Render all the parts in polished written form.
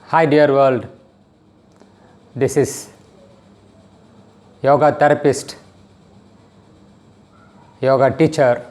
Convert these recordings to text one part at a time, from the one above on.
Hi dear world, this is yoga therapist, yoga teacher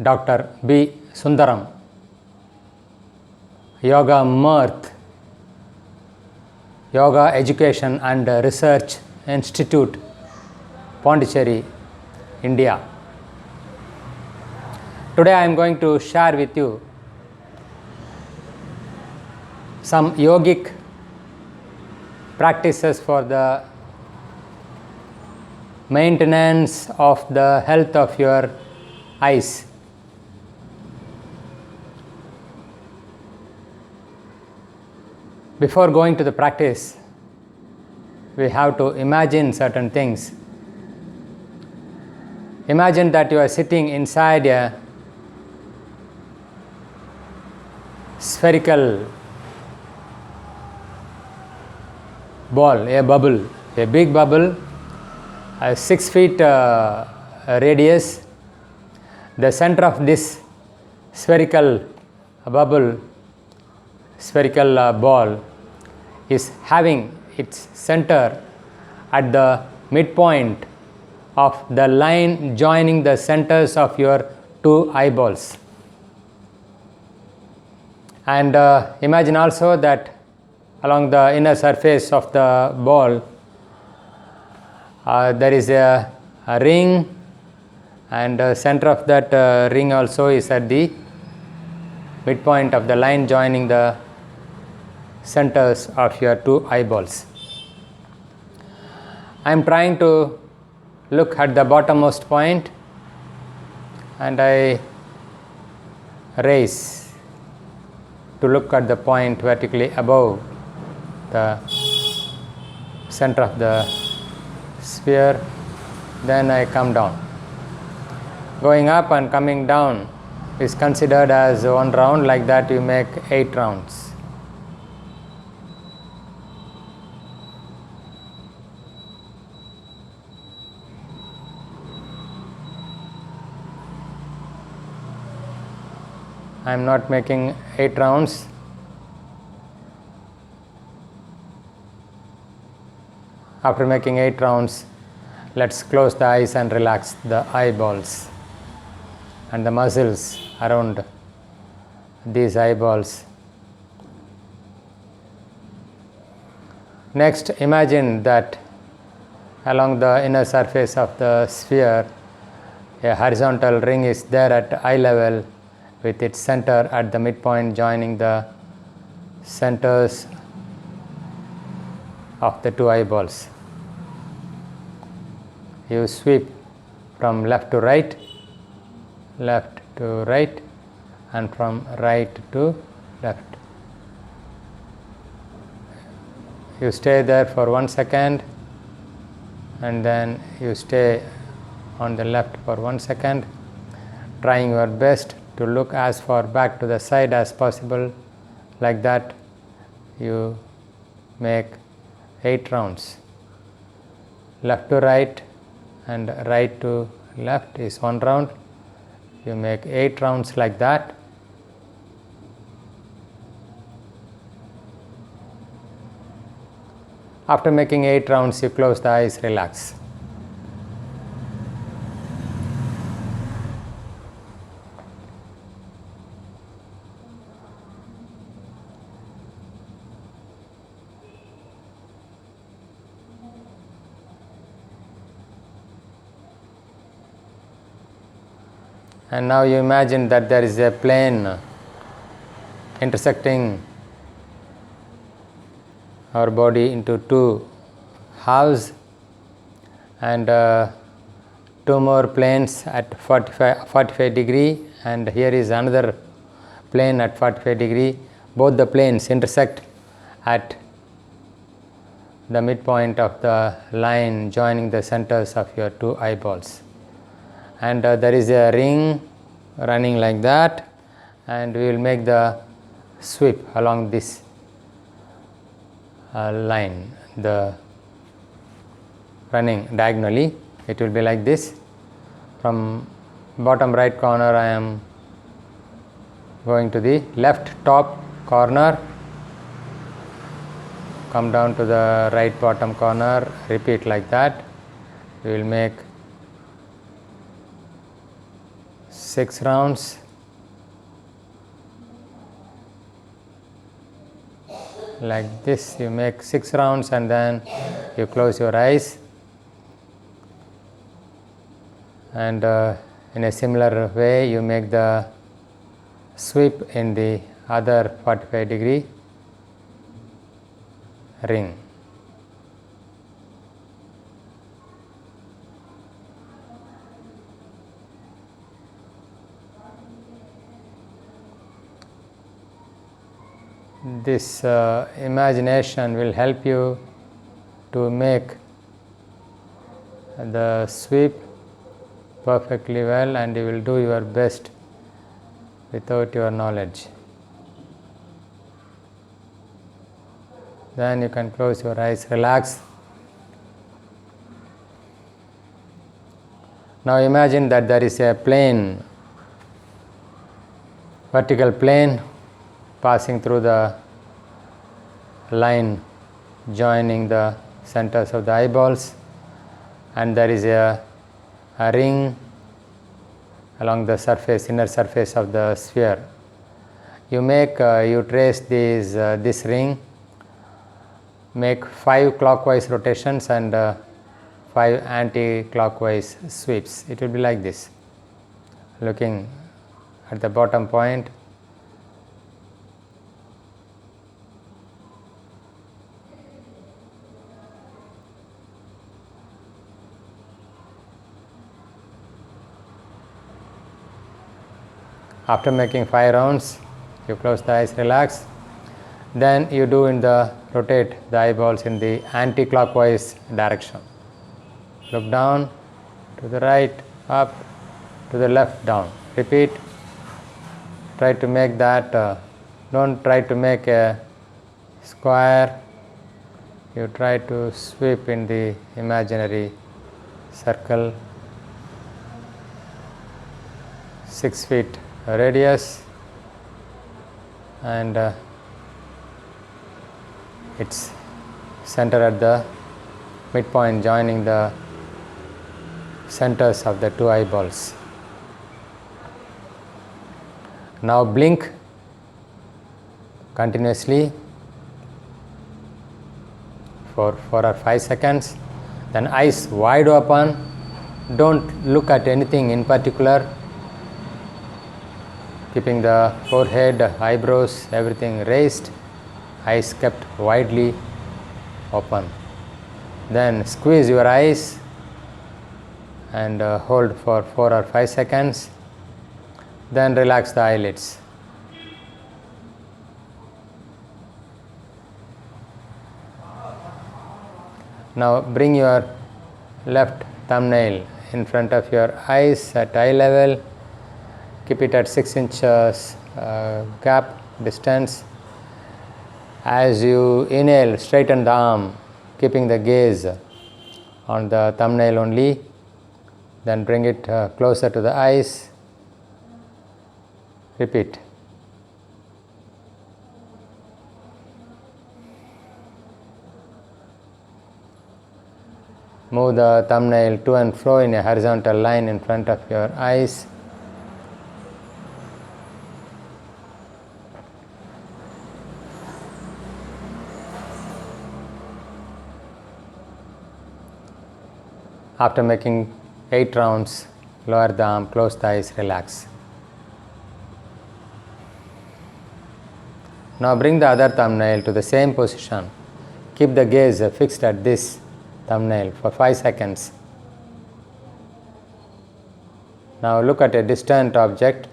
Dr. B. Sundaram, Yoga Mirth, Yoga Education and Research Institute, Pondicherry, India. Today I am going to share with you some yogic practices for the maintenance of the health of your eyes. Before going to the practice, we have to imagine certain things. Imagine that you are sitting inside a spherical ball, a bubble, a big bubble, a 6 feet radius. The center of this spherical bubble, spherical ball is having its center at the midpoint of the line joining the centers of your two eyeballs. And imagine also that along the inner surface of the ball there is a ring, and center of that ring also is at the midpoint of the line joining the centers of your two eyeballs. I am trying to look at the bottommost point and I raise to look at the point vertically above the center of the sphere. Then I come down. Going up and coming down is considered as one round. Like that you make 8 rounds. I am not making 8 rounds. After making 8 rounds, let's close the eyes and relax the eyeballs and the muscles around these eyeballs. Next, imagine that along the inner surface of the sphere, a horizontal ring is there at eye level with its center at the midpoint joining the centers of the two eyeballs. You sweep from left to right, and from right to left. You stay there for 1 second, and then you stay on the left for 1 second, trying your best to look as far back to the side as possible. Like that you make 8 rounds. Left to right and right to left is 1 round. You make 8 rounds like that. After making 8 rounds, you close the eyes, relax. And now you imagine that there is a plane intersecting our body into 2 halves, and 2 more planes at 45 degree, and here is another plane at 45 degree. Both the planes intersect at the midpoint of the line joining the centers of your 2 eyeballs. And there is a ring running like that, and we will make the sweep along this line, the running diagonally. It will be like this. From bottom right corner I am going to the left top corner come down to the right bottom corner, repeat like that. We will make 6 rounds. Like this, you make 6 rounds and then you close your eyes. And in a similar way, you make the sweep in the other 45-degree ring. This imagination will help you to make the sweep perfectly well, and you will do your best without your knowledge. Then you can close your eyes, relax. Now imagine that there is a plane, vertical plane, passing through the line joining the centers of the eyeballs, and there is a ring along the surface, inner surface of the sphere. You trace this ring, make 5 clockwise rotations and 5 anti-clockwise sweeps. It will be like this, looking at the bottom point. After making 5 rounds, you close the eyes, relax. Then you rotate the eyeballs in the anti-clockwise direction. Look down, to the right, up, to the left, down. Repeat. Try to make that, don't try to make a square. You try to sweep in the imaginary circle, 6 feet radius, and its center at the midpoint, joining the centers of the 2 eyeballs. Now blink continuously for 4 or 5 seconds, then eyes wide open. Don't look at anything in particular, keeping the forehead, eyebrows, everything raised, eyes kept widely open. Then squeeze your eyes and hold for 4 or 5 seconds. Then relax the eyelids. Now bring your left thumbnail in front of your eyes at eye level. Keep it at 6 inches gap distance. As you inhale, straighten the arm, keeping the gaze on the thumbnail only. Then bring it closer to the eyes. Repeat. Move the thumbnail to and fro in a horizontal line in front of your eyes. After making 8 rounds, lower the arm, close the eyes, relax. Now bring the other thumbnail to the same position. Keep the gaze fixed at this thumbnail for 5 seconds. Now look at a distant object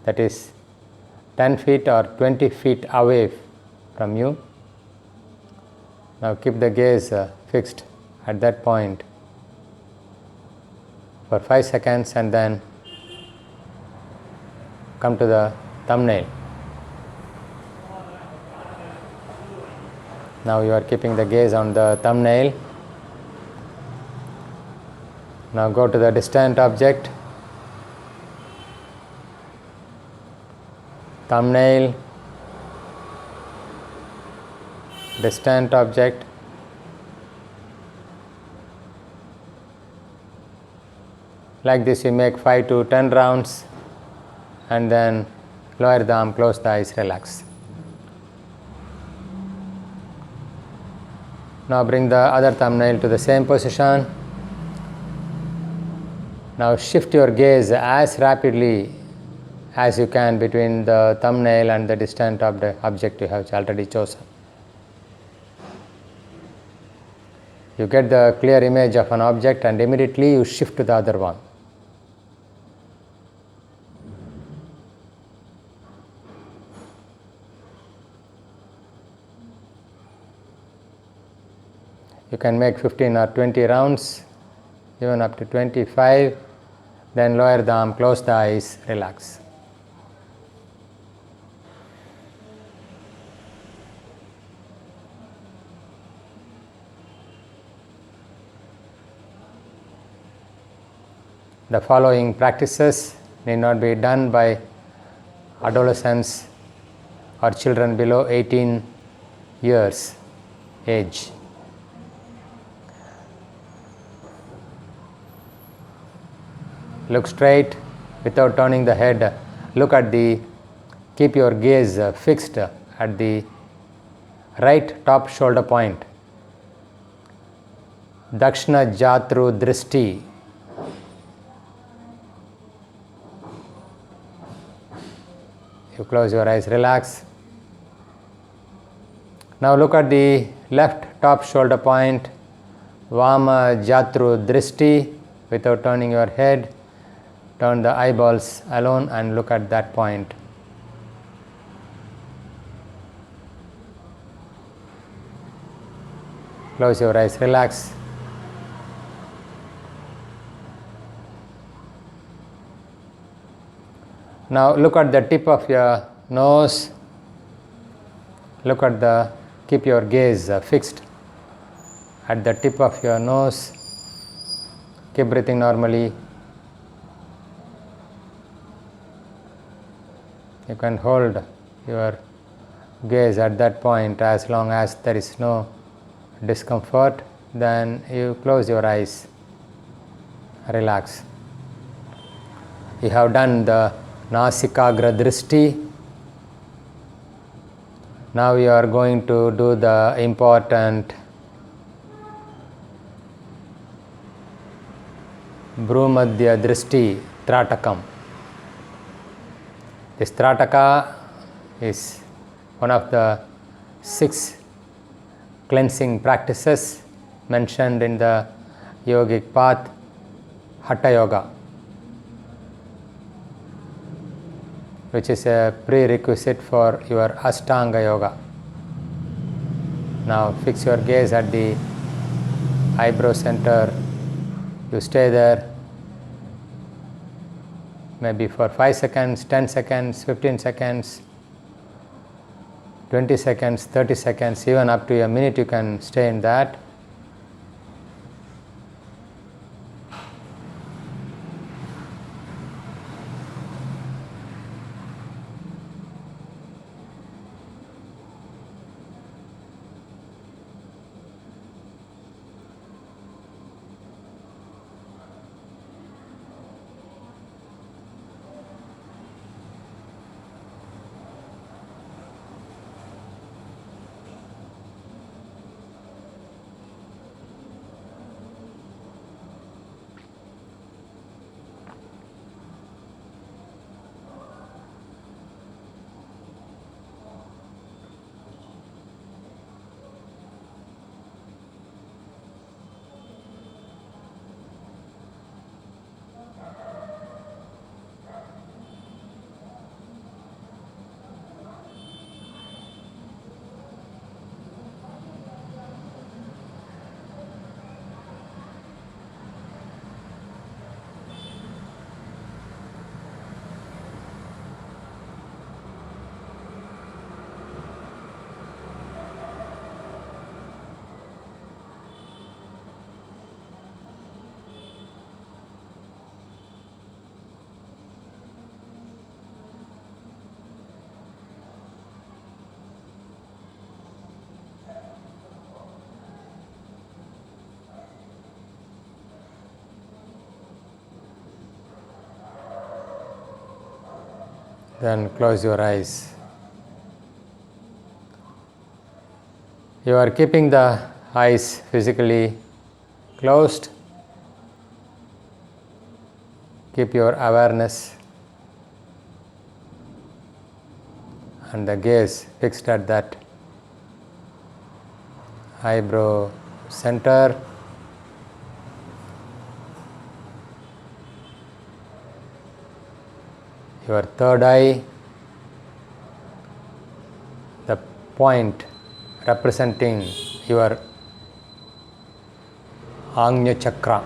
that is 10 feet or 20 feet away from you. Now keep the gaze fixed at that point for 5 seconds and then come to the thumbnail. Now you are keeping the gaze on the thumbnail. Now go to the distant object, thumbnail, distant object, like this you make 5 to 10 rounds and then lower the arm, close the eyes, relax. Now bring the other thumbnail to the same position. Now shift your gaze as rapidly as you can between the thumbnail and the distant object you have already chosen. You get the clear image of an object and immediately you shift to the other one. You can make 15 or 20 rounds, even up to 25. Then lower the arm, close the eyes, relax. The following practices need not be done by adolescents or children below 18 years age. Look straight without turning the head. Keep your gaze fixed at the right top shoulder point. Dakshina Jatru Drishti. You close your eyes, relax. Now look at the left top shoulder point. Vama Jatru Drishti. Without turning your head, turn the eyeballs alone and look at that point. Close your eyes, relax. Now look at the tip of your nose. Keep your gaze fixed at the tip of your nose. Keep breathing normally. You can hold your gaze at that point as long as there is no discomfort. Then you close your eyes, relax. You have done the Nasikagra Drishti. Now you are going to do the important Bhrumadhya Drishti Tratakam. This Trataka is one of the 6 cleansing practices mentioned in the yogic path, Hatha Yoga, which is a prerequisite for your Ashtanga Yoga. Now fix your gaze at the eyebrow center. You stay there maybe for 5 seconds, 10 seconds, 15 seconds, 20 seconds, 30 seconds, even up to a minute you can stay in that. Then close your eyes. You are keeping the eyes physically closed. Keep your awareness and the gaze fixed at that eyebrow center. Your third eye, the point representing your Agnya Chakra.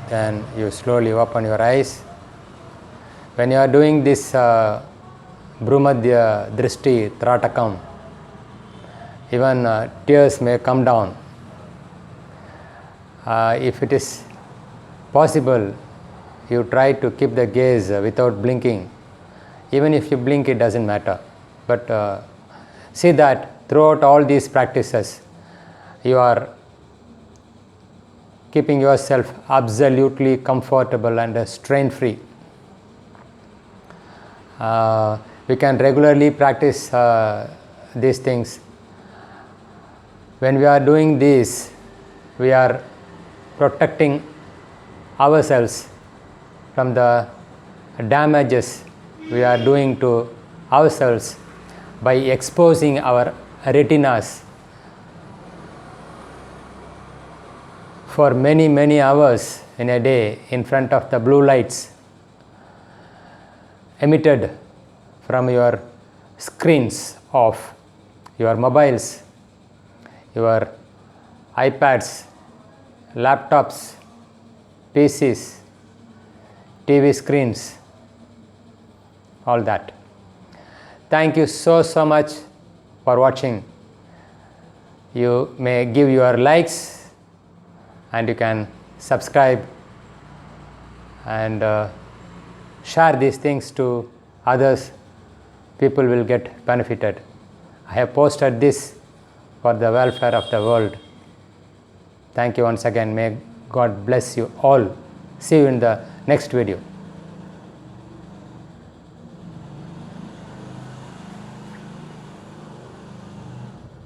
Then you slowly open your eyes. When you are doing this Brumadhya Drishti Tratakam, even tears may come down. If it is possible, you try to keep the gaze without blinking. Even if you blink, it doesn't matter. But see that throughout all these practices, you are keeping yourself absolutely comfortable and strain-free. We can regularly practice these things. When we are doing this, we are protecting ourselves from the damages we are doing to ourselves by exposing our retinas for many hours in a day in front of the blue lights emitted from your screens of your mobiles, your iPads, laptops, PCs, TV screens, all that. Thank you so much for watching. You may give your likes and you can subscribe and share these things to others. People will get benefited. I have posted this for the welfare of the world. Thank you once again. May God bless you all. See you in the next video.